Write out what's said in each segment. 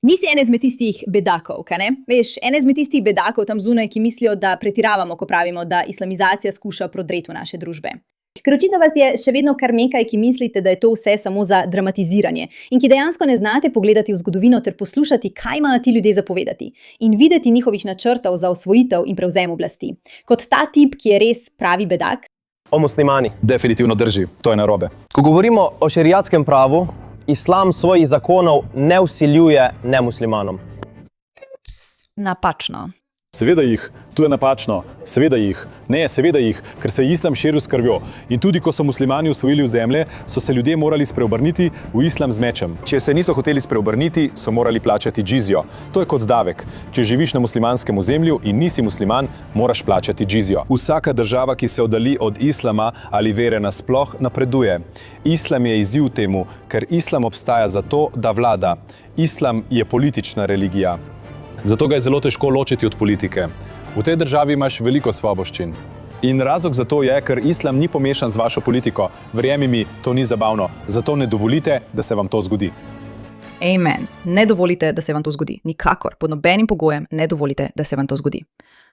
Nisi ene izmed tistih bedakov, kaj ne? Veš, ene izmed tistih bedakov tam zunaj, ki mislijo, da pretiravamo, ko pravimo, da islamizacija skuša prodreti v naše družbe. Ker očitno vas je še vedno kar nekaj, ki mislite, da je to vse samo za dramatiziranje in ki dejansko ne znate pogledati v zgodovino ter poslušati, kaj imajo ti ljudje zapovedati in videti njihovih načrtov za osvojitev in prevzem oblasti. Kot ta tip, ki je res pravi bedak. O muslimani. Definitivno drži, to je narobe. Ko govorimo o šeriatskem pravu, islam svojih zakonov ne vsiljuje nemuslimanom. Napačno. Seveda jih, tu je napačno, seveda jih, ne, seveda jih, ker se je islam širil s krvjo. In tudi, ko so muslimani osvojili zemlje, so se ljudje morali spreobrniti v islam z mečem. Če se niso hoteli spreobrniti, so morali plačati džizjo. To je kot davek. Če živiš na muslimanskem ozemlju in nisi musliman, moraš plačati džizjo. Vsaka država, ki se oddalji od islama ali vere nasploh, napreduje. Islam je izziv temu, ker islam obstaja zato, da vlada. Islam je politična religija. Zato ga je zelo težko ločiti od politike. V tej državi imaš veliko svoboščin. In razlog za to je, ker islam ni pomešan z vašo politiko. Verjemi mi, to ni zabavno. Zato ne dovolite, da se vam to zgodi. Amen. Ne dovolite, da se vam to zgodi. Nikakor, pod nobenim pogojem ne dovolite, da se vam to zgodi.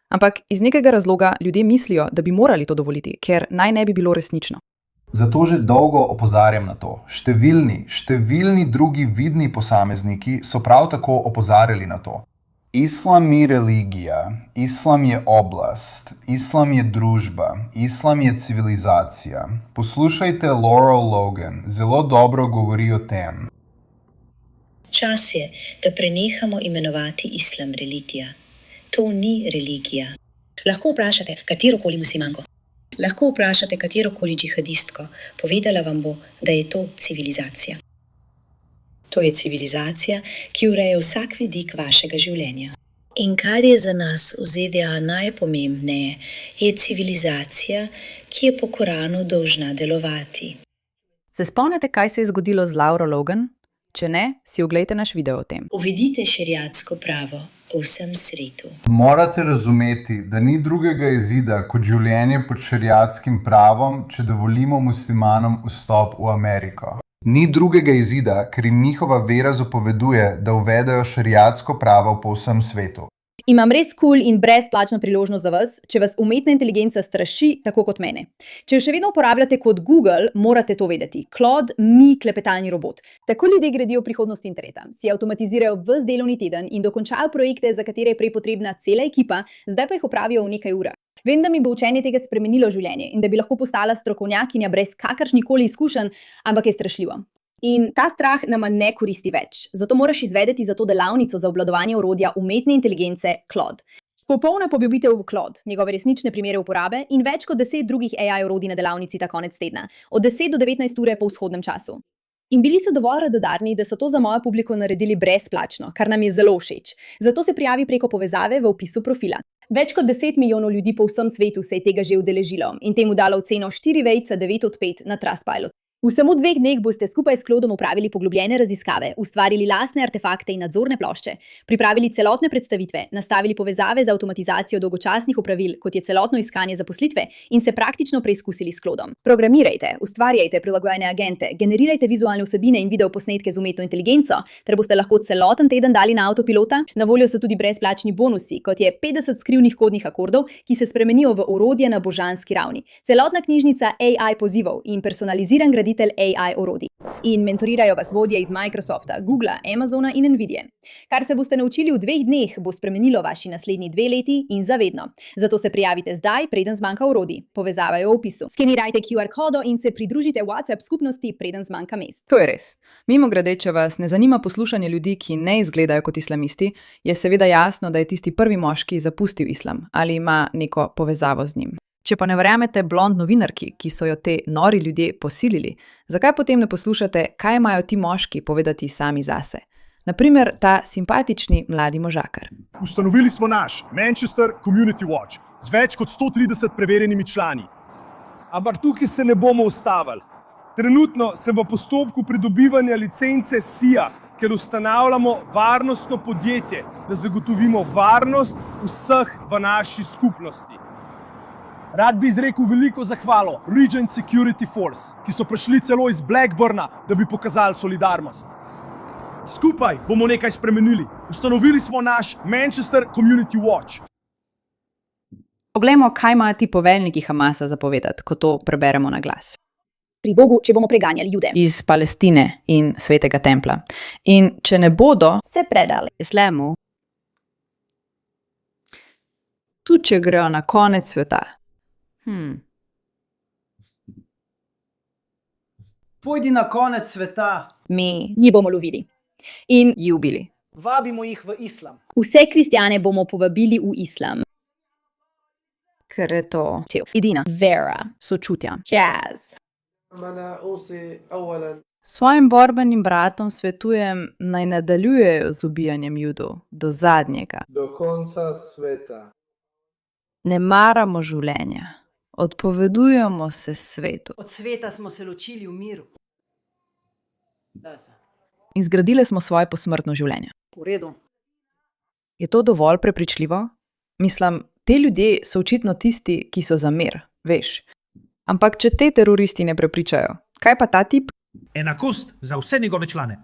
Ampak iz nekega razloga ljudje mislijo, da bi morali to dovoliti, ker naj ne bi bilo resnično. Zato že dolgo opozarjam na to. Številni drugi vidni posamezniki so prav tako opozarjali na to. Islam ni religija, islam je oblast, islam je družba, islam je civilizacija. Poslušajte Laurel Logan, zelo dobro govori o tem. Čas je, da prenehamo imenovati islam religija. To ni religija. Lahko vprašate katerokoli muslimanko. Lahko vprašate katerokoli džihadistko. Povedala vam bo, da je to civilizacija. To je civilizacija, ki ureja vsak vidik vašega življenja. In kar je za nas v ZDA najpomembneje, je civilizacija, ki je po Koranu dolžna delovati. Se spomnite, kaj se je zgodilo z Laurel Logan? Če ne, si oglejte naš video o tem. Uvedite šeriatsko pravo po vsem svetu. Morate razumeti, da ni drugega izida kot življenje pod šeriatskim pravom, če dovolimo muslimanom vstop v Ameriko. Ni drugega izida, ker jim njihova vera zapoveduje, da uvedejo šeriatsko pravo po vsem svetu. Imam res cool in brezplačno priložnost za vas, če vas umetna inteligenca straši, tako kot mene. Če jo še vedno uporabljate kot Google, morate to vedeti. Claude ni klepetalni robot. Tako ljudje gradijo prihodnost interneta. Si avtomatizirajo ves delovni teden in dokončajo projekte, za katere je prej potrebna cela ekipa, zdaj pa jih opravijo v nekaj urah. Vem, da mi bo učenje tega spremenilo življenje in da bi lahko postala strokovnjakinja brez kakršnikoli izkušenj, ampak je strašljivo. In ta strah nama ne koristi več. Zato moraš izvedeti za to delavnico za obvladovanje orodja umetne inteligence Claude. Popolna pobljubitev v Claude, njegove resnične primere uporabe in več kot 10 drugih AI orodij na delavnici ta konec tedna, od 10 do 19 ure po vzhodnem času. In bili so dovolj radodarni, da so to za mojo publiko naredili brezplačno, kar nam je zelo všeč. Zato se prijavi preko povezave v opisu profila. Več kot 10 milijonov ljudi po vsem svetu se je tega že udeležilo in temu dalo oceno 4,9 od 5 na Trustpilot. V samo 2 dneh boste skupaj s Claudom opravili poglobljene raziskave, ustvarili lastne artefakte in nadzorne plošče, pripravili celotne predstavitve, nastavili povezave z avtomatizacijo dolgočasnih opravil, kot je celotno iskanje zaposlitve, in se praktično preizkusili s Claudom. Programirajte, ustvarjajte prilagojene agente, generirajte vizualne vsebine in videoposnetke z umetno inteligenco, ter boste lahko celoten teden dali na avtopilota. Na voljo so tudi brezplačni bonusi, kot je 50 skrivnih kodnih akordov, ki se spremenijo v orodje na božanski ravni, celotna knjižnica AI pozivov in personaliziran graditelj AI orodij. In mentorirajo vas vodje iz Microsofta, Googlea, Amazona in Nvidie. Kar se boste naučili v 2 dneh, bo spremenilo vaši naslednji 2 leti in zavedno. Zato se prijavite zdaj, preden zmanjka orodij. Povezava je v opisu. Skenirajte QR kodo in se pridružite WhatsApp skupnosti, preden zmanjka mest. To je res. Mimogrede, če vas ne zanima poslušanje ljudi, ki ne izgledajo kot islamisti, je seveda jasno, da je tisti prvi moški zapustil islam ali ima neko povezavo z njim. Če pa ne verjamete blond novinarki, ki so jo te nori ljudje posilili, zakaj potem ne poslušate, kaj imajo ti moški povedati sami zase? Naprimer, ta simpatični mladi možakar. Ustanovili smo naš Manchester Community Watch z več kot 130 preverjenimi člani. Ampak tukaj se ne bomo ustavili. Trenutno sem v postopku pridobivanja licence SIA, ker ustanavljamo varnostno podjetje, da zagotovimo varnost vseh v naši skupnosti. Rad bi izrekel veliko zahvalo Regent Security Force, ki so prišli celo iz Blackburna, da bi pokazali solidarnost. Skupaj bomo nekaj spremenili. Ustanovili smo naš Manchester Community Watch. Poglejmo, kaj imajo ti poveljniki Hamasa zapovedati, ko to preberemo na glas. Pri Bogu, če bomo preganjali Jude. Iz Palestine in Svetega templa. In če ne bodo Se predali. islamu, tudi če grejo na konec sveta. Pojdi na konec sveta, Mi Ji bomo lovili. In jih ubili. vabimo jih v islam. vse kristjane bomo povabili v islam. Ker je to Edina. Vera. sočutja. Jazz. Svojim borbenim bratom svetujem, naj nadaljujejo z ubijanjem Judov do zadnjega. Do konca sveta. Ne maramo življenja, odpovedujemo se svetu. Od sveta smo se ločili v miru. In zgradile smo svoje posmrtno življenje. V redu. Je to dovolj prepričljivo? Mislim, te ljudje so očitno tisti, ki so za mir, veš. Ampak če te teroristi ne prepričajo, kaj pa ta tip? Enakost za vse njegove člane.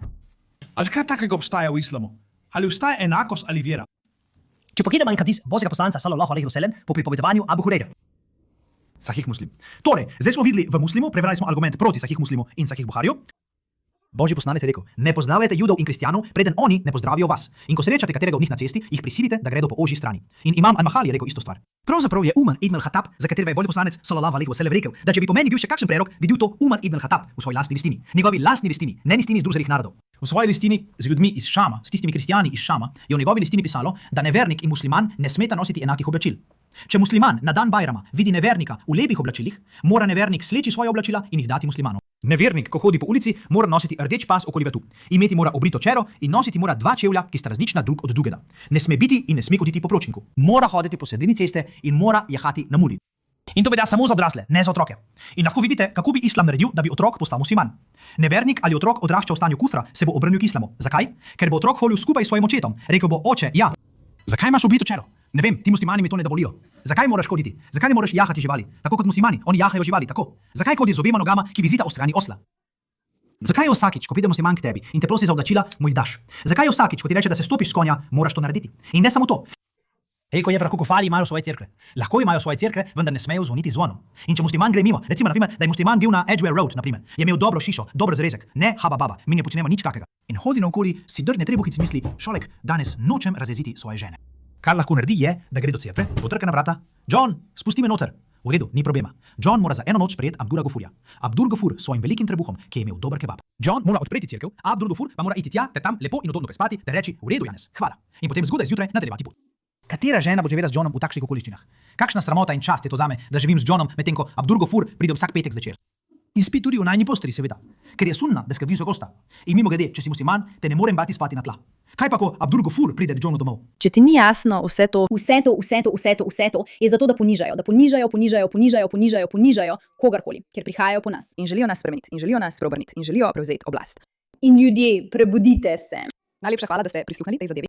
Ali kaj takega obstaja v islamu? Ali obstaja enakost ali vera? Če pogledamo en hadis Božjega poslanca sallallahu alejhi wasallam po pripovedovanju Abu Hurajre. Sahih Muslim. Torej, zdaj smo videli v Muslimu, prebrali smo argument proti Sahih Muslimu in Sahih Buhariju. Božji poslanec je rekel: ne pozdravljajte Judov in kristjanov, preden oni ne pozdravijo vas. In ko srečate katerega od njih na cesti, jih prisilite, da gredo po ožji strani. In imam Al-Mahali je rekel isto stvar. Pravzaprav je Umar ibn al-Khattab, za katerega je Božji poslanec sallallahu alejhi wasallam rekel, da če bi po meni bil še kakšen prerok, bi bil to Umar ibn al-Khattab v svoji lastni listini. Njegovi lastni listini, ne listini Združenih narodov. V svoji listini z ljudmi iz Šama, s tistimi kristjani iz Šama, je v njegovi listini pisalo, da nevernik in musliman ne smeta nositi enakih oblačil. Če musliman na dan Bajrama vidi nevernika v lepih oblačilih, mora nevernik sleči svoje oblačila in jih dati muslimanu. Nevernik, ko hodi po ulici, mora nositi rdeč pas okoli vratu, imeti mora obrito čelo in nositi mora 2 čevlja, ki sta različna drug od drugega. Ne sme biti in ne sme hoditi po pločniku. Mora hoditi po sredini ceste in mora jahati na muri. In to velja samo za odrasle, ne za otroke. In lahko vidite, kako bi islam naredil, da bi otrok postal musliman. Nevernik ali otrok odrašča v stanju kufra, se bo obrnil k islamu. Zakaj? Ker bo otrok holil skupaj s svojim očetom. Rekel bo: oče, ja. Zakaj imaš obrito čelo? Ne vem, ti muslimani mi to ne dovolijo. Zakaj moraš hoditi? Zakaj ne moreš jahati živali? Tako kot muslimani, oni jahajo živali, tako. Zakaj hodi z obema nogama, ki vizita o strani osla? Zakaj je vsakič, ko pride musliman k tebi in te prosi za oblačila, mu jih daš? Zakaj je vsakič, ko ti reče, da se stopiš s konja, moraš to narediti? In ne samo to. Eko je kukufali imajo svoje cerkve. Lahko imajo svoje cerkve, vendar ne smejo zvoniti zvonom. In če musliman gre mimo, recimo, naprimer, da je musliman bil na Edgware Road, naprimer, je imel dobro šišo, dober zrezek, ne haba baba, mi ne počnemo nič takega. In hodi naokoli, si drgne trebuhic misli: šolek, danes nočem razjeziti svoje žene. Kar lahko naredi je, da gre do cerkve, potrka na vrata: John, spusti me noter. V redu, ni problema. John mora za eno noč sprejeti Abdula Gofurja. Abdul Gofur s svojim velikim trebuhom, ki je imel dober kebab. John mora odpreti cerkev, Abdul Gofur pa mora iti tja ter tam lepo in udobno prespati ter reči: v redu, Janez, hvala. In potem zgodaj zjutraj nadaljevati pot. Katera žena bo živela z Johnom v takšnih okoliščinah? Kakšna sramota in čast je to zame, da živim z Johnom, medtem ko Abdul Gofur pride vsak petek zvečer. In spi tudi v najni posteli, seveda, ker je sunna, da skrbi za gosta. In mimogrede, če si musliman, te ne morem bati spati na tla. Kaj pa, ko Abdul Gofur pride k Johnu domov? Če ti ni jasno vse to, Vse to je zato, da ponižajo kogarkoli, ker prihajajo po nas. in želijo nas spremeniti, in želijo nas preobrniti, in želijo prevzeti oblast. In ljudje, prebudite se. Najlepša hvala, da ste prisluhnili tej zadevi.